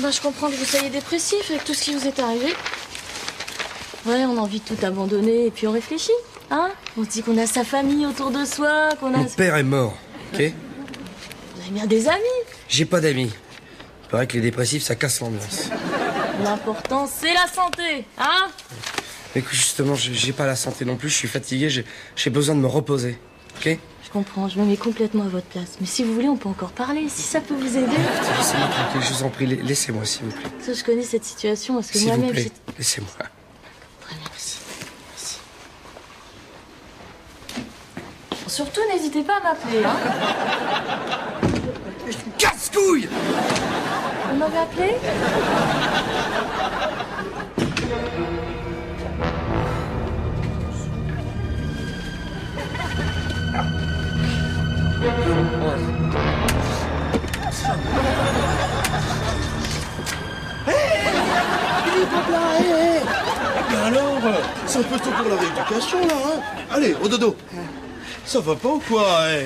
Bah, je comprends que vous soyez dépressif avec tout ce qui vous est arrivé. Ouais, on a envie de tout abandonner et puis on réfléchit, hein. On se dit qu'on a sa famille autour de soi, qu'on a... Mon père est mort, ok? Vous avez bien des amis. J'ai pas d'amis. Il paraît que les dépressifs, ça casse l'ambiance. L'important, c'est la santé, hein. Mais justement, j'ai pas la santé non plus, je suis fatigué, j'ai besoin de me reposer, ok? Je comprends, je me mets complètement à votre place. Mais si vous voulez, on peut encore parler, si ça peut vous aider. Laissez-moi tranquille, je vous en prie, laissez-moi, s'il vous plaît. Ça, je connais cette situation parce que S'il vous moi-même... plaît, laissez-moi. Très bien. Merci. Merci. Surtout, n'hésitez pas à m'appeler, hein. Casse-couille! Vous m'avez appelé? Mais alors, c'est un peu tôt pour la rééducation, là, hein. Allez, au dodo. Ça va pas ou quoi, hein?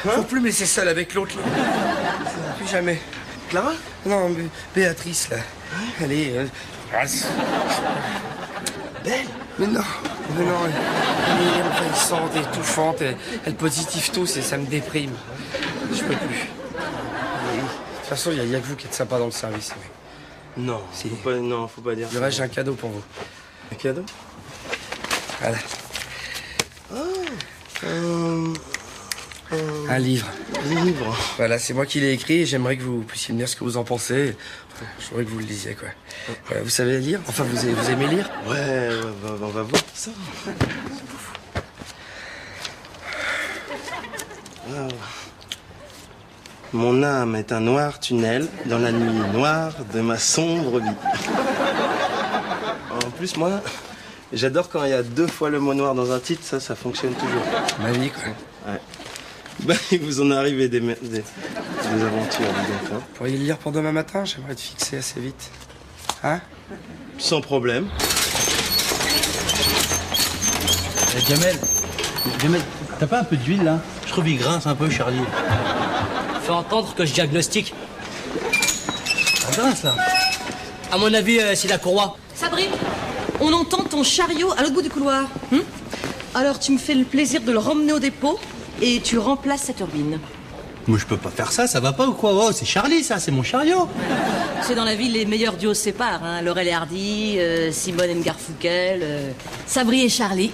Faut plus me laisser seul avec l'autre, là. Plus jamais. Clara? Non, Béatrice, là. Allez, Belle? Mais non, elle est envahissante, étouffante, elle positive tout, ça me déprime. Je peux plus. De toute façon, il y a que vous qui êtes sympa dans le service. Mais... Non, Si. faut pas dire Le reste, j'ai un cadeau pour vous. Un cadeau? Voilà. Un livre. Un livre. Voilà, c'est moi qui l'ai écrit et j'aimerais que vous puissiez me dire ce que vous en pensez. Je voudrais que vous le lisiez, quoi. Vous savez lire? Enfin, vous aimez lire? Ouais, on va voir ça. Ah. Mon âme est un noir tunnel dans la nuit noire de ma sombre vie. En plus, moi, j'adore quand il y a 2 fois le mot noir dans un titre, ça fonctionne toujours. Ma vie, quoi. Ouais. Bah, il vous en est arrivé des aventures, dis donc, hein. Vous pourriez le lire pour demain matin? J'aimerais être fixé assez vite. Hein? Sans problème. Jamel, t'as pas un peu d'huile là? Je trouve qu'il grince un peu, Charlie. Fais entendre que je diagnostique. Ça grince là. À mon avis, c'est la courroie. Sabrine, on entend ton chariot à l'autre bout du couloir. Alors tu me fais le plaisir de le ramener au dépôt et tu remplaces sa turbine. Moi je peux pas faire ça, ça va pas ou quoi? Oh, c'est Charlie ça, c'est mon chariot. C'est dans la ville, les meilleurs duos se séparent. Hein. Laurel et Hardy, Simone et Garfunkel, Sabri et Charlie.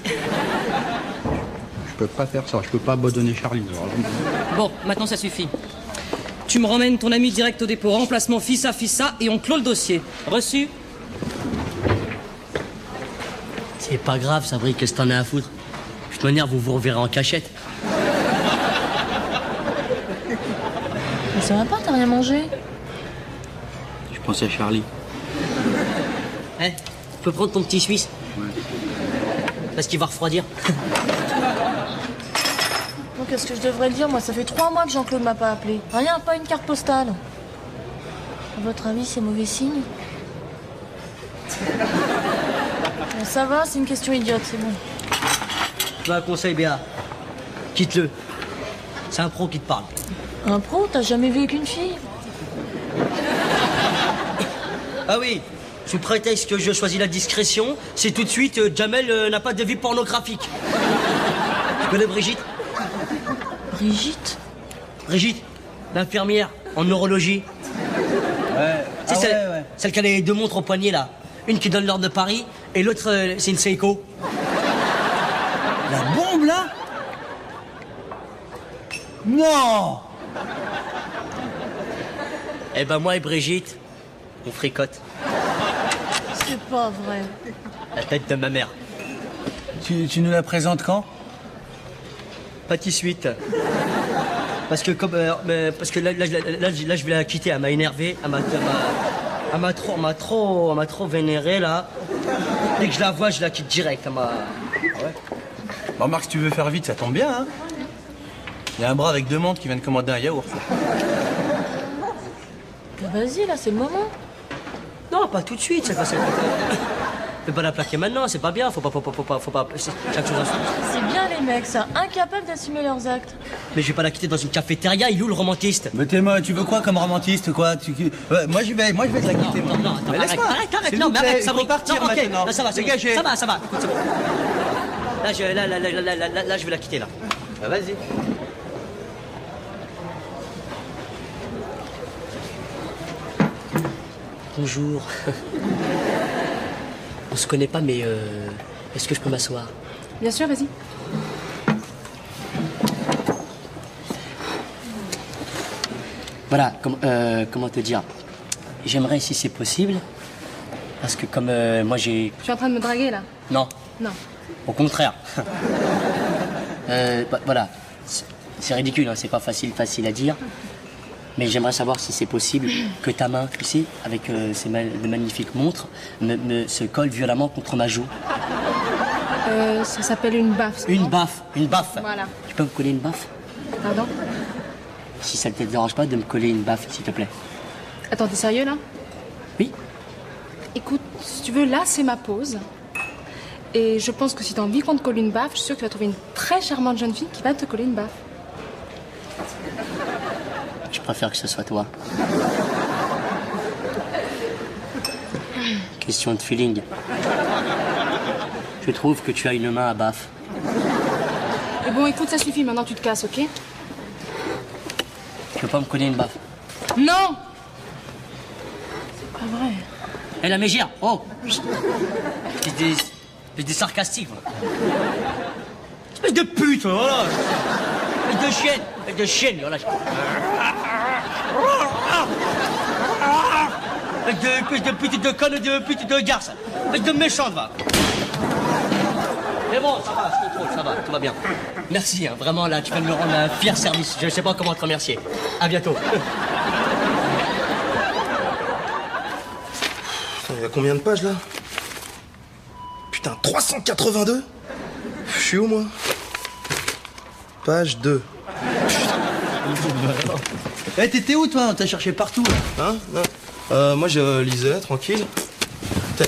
Je peux pas faire ça, je peux pas abandonner Charlie. Bon, maintenant ça suffit. Tu me ramènes ton ami direct au dépôt, remplacement fissa et on clôt le dossier. Reçu? C'est pas grave, Sabri, qu'est-ce que t'en as à foutre? De toute manière, vous vous reverrez en cachette. Mais ça va pas, t'as rien mangé? Je pensais à Charlie. Hein? Tu peux prendre ton petit Suisse? Ouais. Parce qu'il va refroidir. Donc, qu'est-ce que je devrais dire? Moi, ça fait 3 mois que Jean-Claude m'a pas appelé. Rien, pas une carte postale. À votre avis, c'est mauvais signe? Bon, ça va, c'est une question idiote, c'est bon. Tu as un conseil, Béa. Quitte-le. C'est un pro qui te parle. Un pro? T'as jamais vu qu'une fille? Ah oui, sous prétexte que je choisis la discrétion, c'est tout de suite Jamel n'a pas de vie pornographique. Tu connais Brigitte? Brigitte? Brigitte, l'infirmière en neurologie. Ouais. C'est celle qui a les 2 montres au poignet là. Une qui donne l'heure de Paris et l'autre c'est une Seiko. La bombe là? Non! Eh ben moi et Brigitte, on fricote. C'est pas vrai. La tête de ma mère. Tu nous la présentes quand? Pas de suite. Parce que comme parce que là, je vais la quitter. Elle m'a énervé. Elle m'a trop vénéré là. Dès que je la vois, je la quitte direct. Elle m'a. Ouais. Bon, Marc, si tu veux faire vite, ça tombe bien, hein? Il y a un bras avec 2 montres qui vient de commander un yaourt. Bah, vas-y, là, c'est le moment. Non, pas tout de suite. peux pas la plaquer maintenant, c'est pas bien, faut pas, chaque chose à son. C'est bien les mecs, ça, incapables d'assumer leurs actes. Mais je vais pas la quitter dans une cafétéria, il est où le romantiste? Mais tu veux quoi comme romantiste, quoi? Ouais, moi je vais te la quitter. Non, attends, Mais laisse-moi. arrête, S'il non, vous mais plaît, arrête, ça il faut partir non, ok, maintenant. là, ça va, Dégagez. ça va, écoute, c'est bon. Là, je vais la quitter, là. Bah, vas-y. Bonjour. On se connaît pas, mais est-ce que je peux m'asseoir? Bien sûr, vas-y. Voilà, comment te dire? J'aimerais, si c'est possible, parce que comme moi j'ai... Tu es en train de me draguer, là? Non, Non. au contraire. Voilà, c'est ridicule, hein, c'est pas facile à dire. Mais j'aimerais savoir si c'est possible que ta main, tu sais, avec de magnifiques montres, se colle violemment contre ma joue. Ça s'appelle une baffe. Une baffe. Voilà. Tu peux me coller une baffe? Pardon? Si ça ne te dérange pas de me coller une baffe, s'il te plaît. Attends, t'es sérieux, là? Oui? Écoute, si tu veux, là, c'est ma pause. Et je pense que si t'as envie qu'on te colle une baffe, je suis sûre que tu vas trouver une très charmante jeune fille qui va te coller une baffe. Je préfère que ce soit toi. Question de feeling. Je trouve que tu as une main à baffe. Et bon, écoute, ça suffit, maintenant tu te casses, ok? Tu veux pas me coller une baffe? Non! C'est pas vrai. Hé, la mégère, oh! Des sarcastiques, moi. Espèce de pute, voilà! Espèce de chienne, voilà. Espèce de petite de conne, de petite de garce. Espèce de méchante, va. Mais bon, ça va, je contrôle, ça va, tout va bien. Merci, hein, vraiment, là, tu viens de me rendre un fier service. Je ne sais pas comment te remercier. À bientôt. Il y a combien de pages, là? Putain, 382? Je suis où, moi? Page 2. Eh, t'étais où, toi? On t'a cherché partout, là. Hein? Non. Moi, je lisais, tranquille.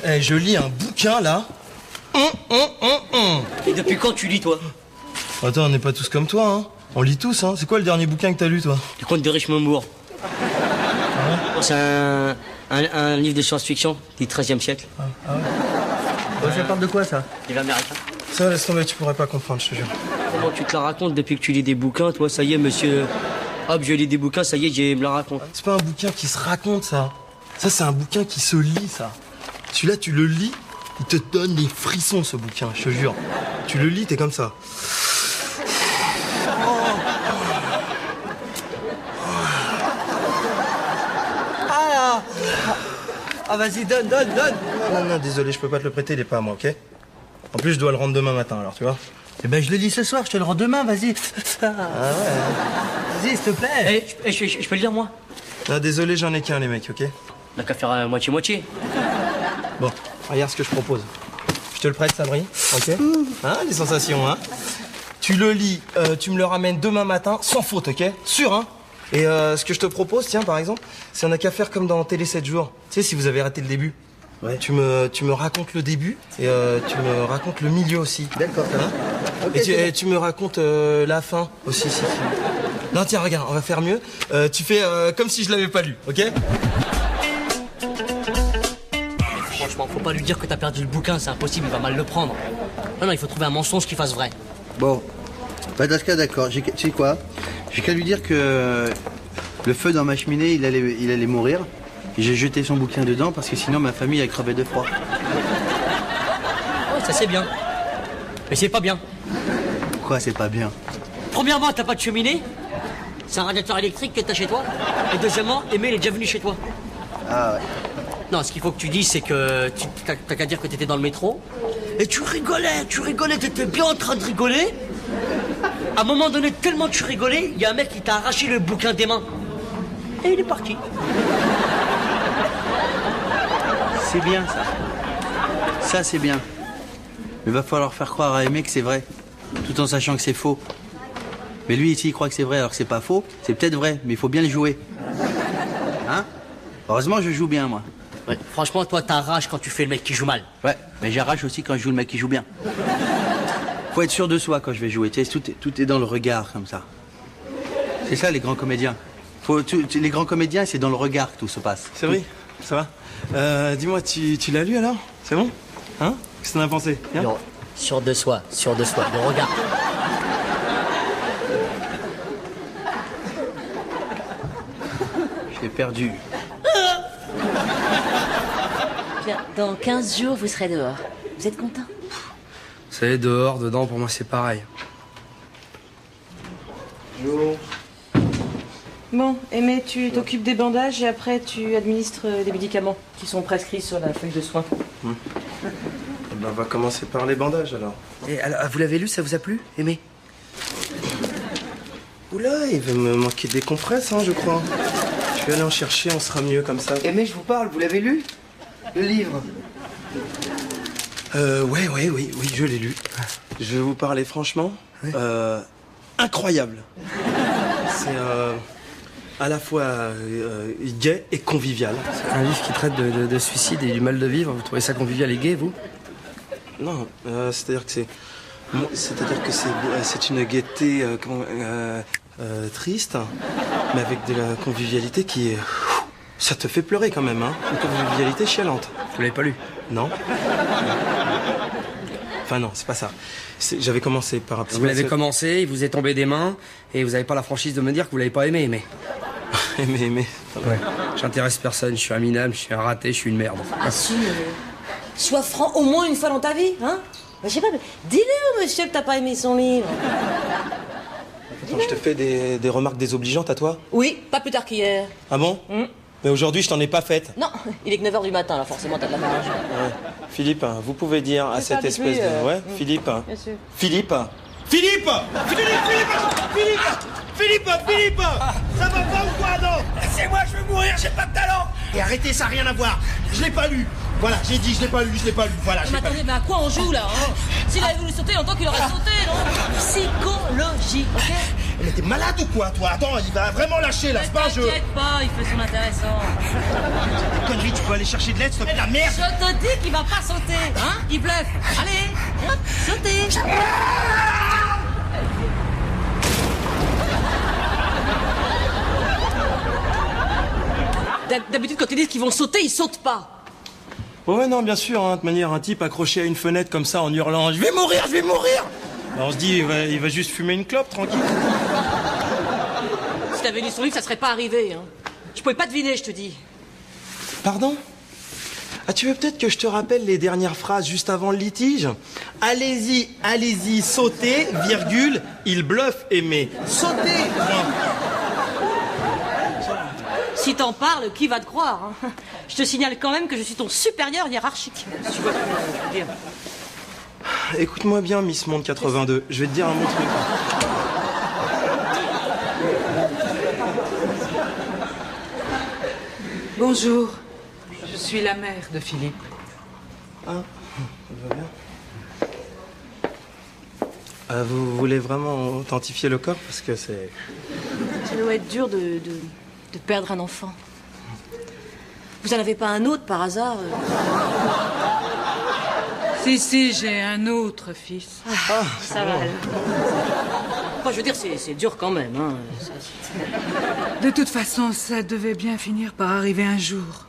Eh, je lis un bouquin, là. Et depuis quand tu lis, toi? Attends, on n'est pas tous comme toi, hein. On lit tous, hein. C'est quoi le dernier bouquin que t'as lu, toi? Le conte de Richmond Moore. C'est un livre de science-fiction du XIIIe siècle. Ça parle de quoi, ça? Livre américain. Ça, laisse tomber, tu pourrais pas comprendre, je te jure. Comment tu te la racontes depuis que tu lis des bouquins, toi? Ça y est, monsieur. Hop, je lis des bouquins, ça y est, je me la raconte. C'est pas un bouquin qui se raconte, ça. Ça, c'est un bouquin qui se lit, ça. Celui-là, tu le lis, il te donne des frissons, ce bouquin, je te jure. Tu le lis, t'es comme ça. Ah, vas-y, donne. Non, désolé, je peux pas te le prêter, il est pas à moi, ok? En plus, je dois le rendre demain matin, alors, tu vois? Eh ben, je le lis ce soir, je te le rends demain, vas-y. Ah ouais. Vas-y, s'il te plaît. Je peux le lire, moi? Ah, désolé, j'en ai qu'un, les mecs, ok? On a qu'à faire moitié-moitié. Bon, regarde ce que je propose. Je te le prête, Sabri, ok? Hein, les sensations, hein? Tu le lis, tu me le ramènes demain matin, sans faute, ok? Sûr, hein? Et ce que je te propose, tiens, par exemple, c'est on a qu'à faire comme dans Télé 7 jours. Tu sais, si vous avez raté le début. Ouais. Tu me racontes le début et tu me racontes le milieu aussi. D'accord, ça va. Okay, et tu me racontes la fin aussi, si. Non, tiens, regarde, on va faire mieux. Tu fais comme si je l'avais pas lu, ok? Franchement, faut pas lui dire que t'as perdu le bouquin, c'est impossible, il va mal le prendre. Non, il faut trouver un mensonge qui fasse vrai. Bon, bah dans ce cas, d'accord. Tu sais quoi? J'ai qu'à lui dire que le feu dans ma cheminée, il allait mourir. Et j'ai jeté son bouquin dedans parce que sinon ma famille elle crevait de froid. Ouais, ça c'est bien. Mais c'est pas bien. Pourquoi c'est pas bien? Premièrement, t'as pas de cheminée. C'est un radiateur électrique que t'as chez toi. Et deuxièmement, Aimé il est déjà venu chez toi. Ah ouais. Non, ce qu'il faut que tu dises, c'est que t'as qu'à dire que t'étais dans le métro. Et tu rigolais, t'étais bien en train de rigoler. À un moment donné, tellement tu rigolais, il y a un mec qui t'a arraché le bouquin des mains. Et il est parti. C'est bien ça. Ça c'est bien. Mais va falloir faire croire à Aimé que c'est vrai, tout en sachant que c'est faux. Mais lui ici il croit que c'est vrai alors que c'est pas faux. C'est peut-être vrai, mais il faut bien le jouer. Hein? Heureusement je joue bien moi. Ouais, franchement, toi, t'arraches quand tu fais le mec qui joue mal. Ouais, mais j'arrache aussi quand je joue le mec qui joue bien. Faut être sûr de soi quand je vais jouer. Tu sais, tout est dans le regard, comme ça. C'est ça, les grands comédiens. Les grands comédiens, c'est dans le regard que tout se passe. C'est vrai, ça va. Dis-moi, tu l'as lu alors? C'est bon? Hein? Qu'est-ce que t'en as pensé? Bien? Non, sûr de soi, le regard. J'ai perdu. Bien, dans 15 jours, vous serez dehors. Vous êtes content? Vous savez, dehors, dedans, pour moi, c'est pareil. Bon, Aimé, tu t'occupes des bandages et après tu administres les médicaments qui sont prescrits sur la feuille de soins. Ben, on va commencer par les bandages alors. Et alors, vous l'avez lu, ça vous a plu, Aimé? Oula, il va me manquer des compresses, hein, je crois. Je vais aller en chercher, on sera mieux comme ça. Aimé, je vous parle, vous l'avez lu? Le livre? Oui, je l'ai lu. Je vais vous parler franchement. Oui. Incroyable. C'est à la fois gai et convivial. C'est un livre qui traite de suicide et du mal de vivre. Vous trouvez ça convivial et gai, vous? Non, c'est-à-dire que c'est une gaieté triste, mais avec de la convivialité qui est... Ça te fait pleurer quand même, hein. Une convivialité chialante. Vous l'avez pas lu? Non. Enfin non, c'est pas ça. J'avais commencé par un petit... Vous l'avez commencé, il vous est tombé des mains, et vous avez pas la franchise de me dire que vous l'avez pas aimé, Aimé. Aimé. Ouais. J'intéresse personne, je suis un minable, je suis un raté, je suis une merde. Sois franc au moins une fois dans ta vie, hein? Bah, je sais pas, mais dis-le, monsieur, que t'as pas aimé son livre. Attends, je te fais des remarques désobligeantes à toi? Oui, pas plus tard qu'hier. Ah bon? Mais aujourd'hui, je t'en ai pas faite. Non, il est que 9h du matin, là, forcément, t'as de la marge. Ouais. Philippe, vous pouvez dire à cette espèce de... Ouais, Philippe. Bien sûr. Philippe. Philippe, ça va pas ou quoi, non? Laissez-moi, je vais mourir, j'ai pas de talent. Et arrêtez, ça n'a rien à voir. Je l'ai pas lu. Voilà, j'ai dit, je l'ai pas lu. Voilà, Mais attendez, mais à quoi on joue, là, hein? S'il avait voulu sauter, longtemps qu'il aurait sauté, non? Psychologie, ok? Mais t'es malade ou quoi, toi? Attends, il va vraiment lâcher, là, c'est pas un jeu. T'inquiète pas, il fait son intéressant. Connerie, tu peux aller chercher de l'aide, s'il te plaît, la merde. Je te dis qu'il va pas sauter, hein? Il bluffe. Allez, hop, sautez. D'habitude, quand ils disent qu'ils vont sauter, ils sautent pas. Ouais, non, bien sûr, hein, de manière, un type accroché à une fenêtre comme ça en hurlant « Je vais mourir !» Alors, on se dit, il va juste fumer une clope, tranquille. Si t'avais lu son livre, ça serait pas arrivé, hein. Je pouvais pas deviner, je te dis. Pardon? Ah, tu veux peut-être que je te rappelle les dernières phrases juste avant le litige? Allez-y, sautez, virgule, il bluffe, Aimé. Sautez, point. Si t'en parles, qui va te croire, hein? Je te signale quand même que je suis ton supérieur hiérarchique. Si tu vois ce que je veux dire. Écoute-moi bien, Miss Monde 82, je vais te dire un bon truc. Bonjour, je suis la mère de Philippe. Ah, ça va bien. Vous voulez vraiment authentifier le corps? Parce que c'est... Ça doit être dur de perdre un enfant. Vous en avez pas un autre par hasard? Si, j'ai un autre fils. Ça va. Enfin, je veux dire, c'est dur quand même, hein. De toute façon, ça devait bien finir par arriver un jour.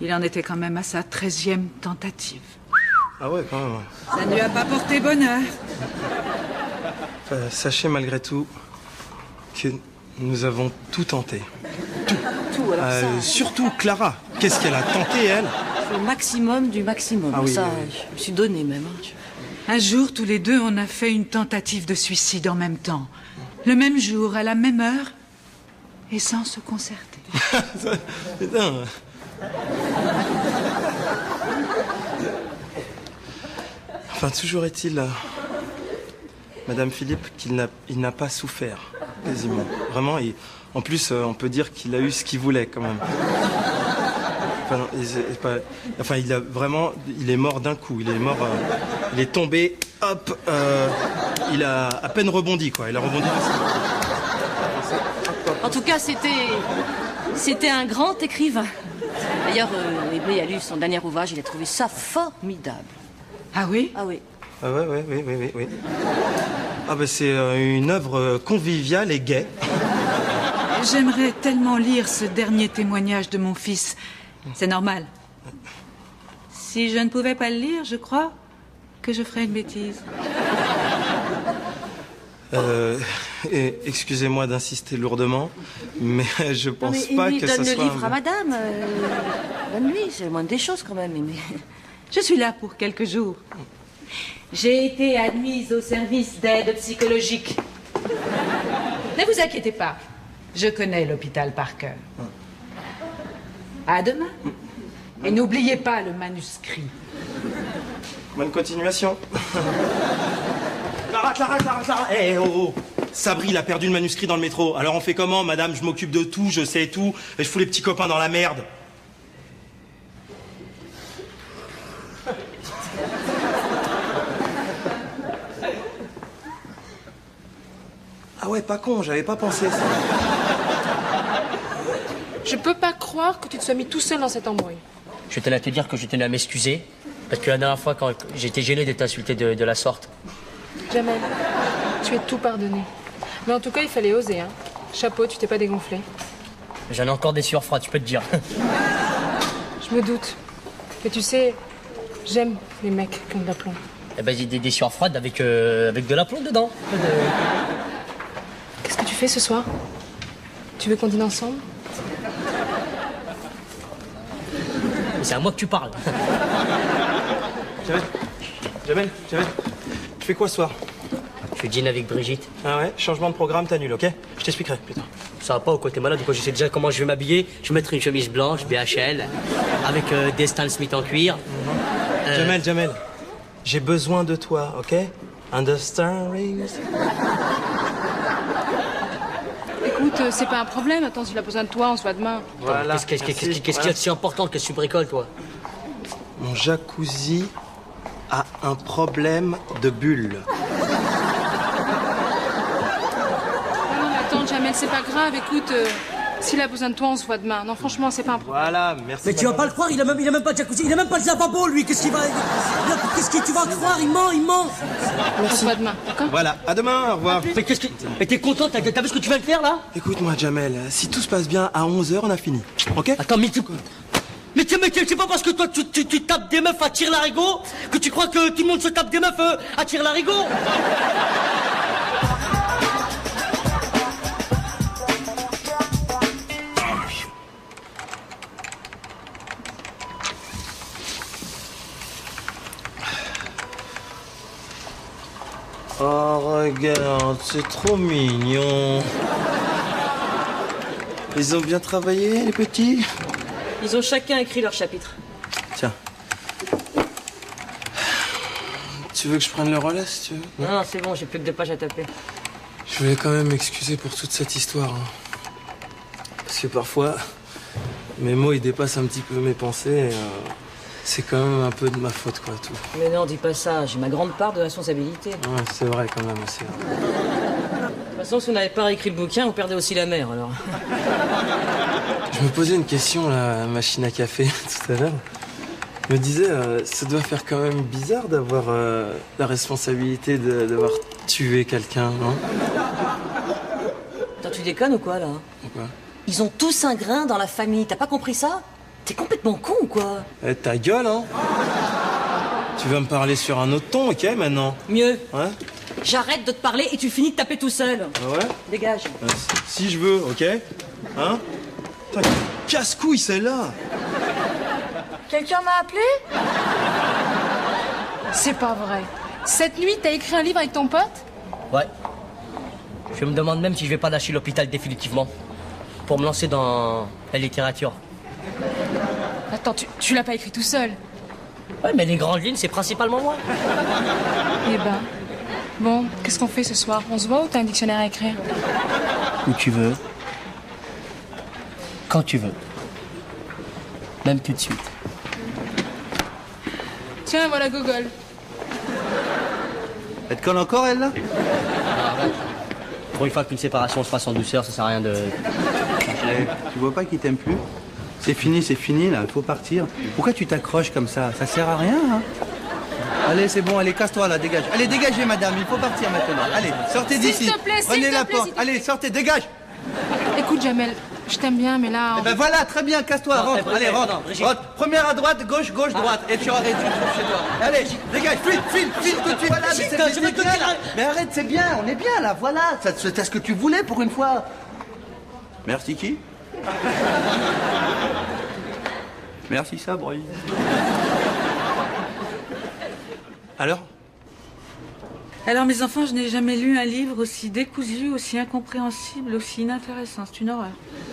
Il en était quand même à sa 13e tentative. Ah ouais, quand même, ouais. Ça ne lui a pas porté bonheur. Sachez malgré tout que nous avons tout tenté. Tout, alors ça... Surtout Clara. Qu'est-ce qu'elle a tenté, elle? Le maximum du maximum. Ah oui, ça, oui. je me suis donné même. Hein. Un jour, tous les deux, on a fait une tentative de suicide en même temps. Le même jour, à la même heure, et sans se concerter. Putain. Enfin, toujours est-il, Madame Philippe, qu'il n'a pas souffert, quasiment. Vraiment, en plus, on peut dire qu'il a eu ce qu'il voulait, quand même. Enfin, il est mort d'un coup. Il est mort, il est tombé, hop, il a à peine rebondi, quoi. Il a rebondi. En tout cas, c'était C'était un grand écrivain. D'ailleurs, Aimé a lu son dernier ouvrage, il a trouvé ça formidable. Ah oui? Ah oui. Ah oui. Ah ben c'est une œuvre conviviale et gaie. J'aimerais tellement lire ce dernier témoignage de mon fils. C'est normal. Si je ne pouvais pas le lire, je crois que je ferais une bêtise. Excusez-moi d'insister lourdement, mais je pense non, mais pas Aimé, que ça donne soit... le livre à madame. Donne-lui, c'est le moindre des choses quand même, Aimé. Je suis là pour quelques jours. J'ai été admise au service d'aide psychologique. Ne vous inquiétez pas, je connais l'hôpital par cœur. À demain. Et n'oubliez pas le manuscrit. Bonne continuation. Clara. Eh, oh. Sabri, il a perdu le manuscrit dans le métro. Alors on fait comment, madame? Je m'occupe de tout, je sais tout, et je fous les petits copains dans la merde. Ah ouais, pas con, j'avais pas pensé ça. Je peux pas croire que tu te sois mis tout seul dans cette embrouille. Je tenais à te dire que je tenais à m'excuser. Parce que la dernière fois, quand j'étais gêné d'être insulté de la sorte. Jamel, tu es tout pardonné. Mais en tout cas, il fallait oser, hein. Chapeau, tu t'es pas dégonflé. J'en ai encore des sueurs froides, tu peux te dire. Je me doute. Mais tu sais, j'aime les mecs qui ont de l'aplomb. Eh ben, j'ai des sueurs froides avec de l'aplomb dedans. Qu'est-ce que tu fais ce soir? Tu veux qu'on dîne ensemble? C'est à moi que tu parles. Jamel, tu fais quoi ce soir? Je dîne avec Brigitte. Ah ouais, changement de programme, t'annules, ok? Je t'expliquerai plus tard. Ça va pas au côté malade, du coup je sais déjà comment je vais m'habiller. Je vais mettre une chemise blanche, BHL, avec des Stan Smith en cuir. Jamel, j'ai besoin de toi, ok? Understand? Écoute, c'est pas un problème. Attends, s'il a besoin de toi, on se voit demain. Voilà. Qu'est-ce qu'il y a de si important? Qu'est-ce que tu bricoles, toi? Mon jacuzzi a un problème de bulle. Non, mais attends, Jamel, c'est pas grave. Écoute, s'il a besoin de toi, on se voit demain. Non, franchement, c'est pas un problème. Voilà, merci. Mais tu vas pas le croire, il a même pas de jacuzzi, il a même pas de lavabo, lui. Qu'est-ce qu'il va... Qu'est-ce que tu vas croire? Il ment. On se voit demain, d'accord? Voilà, à demain, au revoir. Mais qu'est-ce que... Mais t'es content? T'as vu ce que tu viens de faire, là? Écoute-moi, Jamel, si tout se passe bien, à 11h, on a fini, ok? Attends, mais c'est pas parce que toi, tu tapes des meufs à tire-larigot que tu crois que tout le monde se tape des meufs à tire-larigot? Oh, regarde, c'est trop mignon. Ils ont bien travaillé, les petits? Ils ont chacun écrit leur chapitre. Tiens. Tu veux que je prenne le relais, si tu veux? Non, c'est bon, j'ai plus que 2 pages à taper. Je voulais quand même m'excuser pour toute cette histoire. Parce que parfois, mes mots, ils dépassent un petit peu mes pensées. Et, c'est quand même un peu de ma faute, quoi, tout. Mais non, dis pas ça, j'ai ma grande part de responsabilité. Ouais, c'est vrai, quand même, c'est vrai. De toute façon, si on n'avait pas réécrit le bouquin, on perdait aussi la mer, alors. Je me posais une question, la machine à café, tout à l'heure. Je me disais, ça doit faire quand même bizarre d'avoir la responsabilité d'avoir tué quelqu'un, non? Attends, tu déconnes ou quoi, là? Pourquoi? Ils ont tous un grain dans la famille, t'as pas compris ça? T'es complètement con ou quoi? Eh, ta gueule, hein? Tu vas me parler sur un autre ton, ok, maintenant? Mieux. Ouais? J'arrête de te parler et tu finis de taper tout seul. Ah ouais? Dégage. Si je veux, ok? Hein? Putain, casse-couille, celle-là! Quelqu'un m'a appelé? C'est pas vrai. Cette nuit, t'as écrit un livre avec ton pote? Ouais. Je me demande même si je vais pas lâcher l'hôpital définitivement. Pour me lancer dans la littérature. Attends, tu l'as pas écrit tout seul? Ouais, mais les grandes lignes, c'est principalement moi. Eh ben... Bon, qu'est-ce qu'on fait ce soir? On se voit ou t'as un dictionnaire à écrire? Où tu veux. Quand tu veux. Même tout de suite. Tiens, voilà Gogol. Elle te colle encore, elle, là? Pour une fois qu'une séparation se passe en douceur, ça sert à rien de chercher la Allez, tu vois pas qu'il t'aime plus? C'est fini, là, faut partir. Pourquoi tu t'accroches comme ça? Ça sert à rien, hein? Allez, c'est bon, allez, casse-toi, là, dégage. Allez, dégagez, madame, il faut partir maintenant. Allez, sortez d'ici. S'il te plaît, Prenez la s'il te porte. plaît. Allez, sortez, dégage. Écoute, Jamel, je t'aime bien, mais là... Eh ben voilà, très bien, casse-toi, Non, rentre. Brigitte, Allez, rentre. non, Brigitte. Rentre. Première à droite, gauche, droite. Et tu arrêtes, tu trouves chez toi. Allez, dégage, file tout de suite. Voilà, mais Brigitte, c'est je veux bien, te dire- là. Mais arrête, c'est bien, on est bien, là, voilà. C'est ce que tu voulais pour une fois. Merci qui? Merci Sabri. Alors? Alors, mes enfants, je n'ai jamais lu un livre aussi décousu, aussi incompréhensible, aussi inintéressant. C'est une horreur.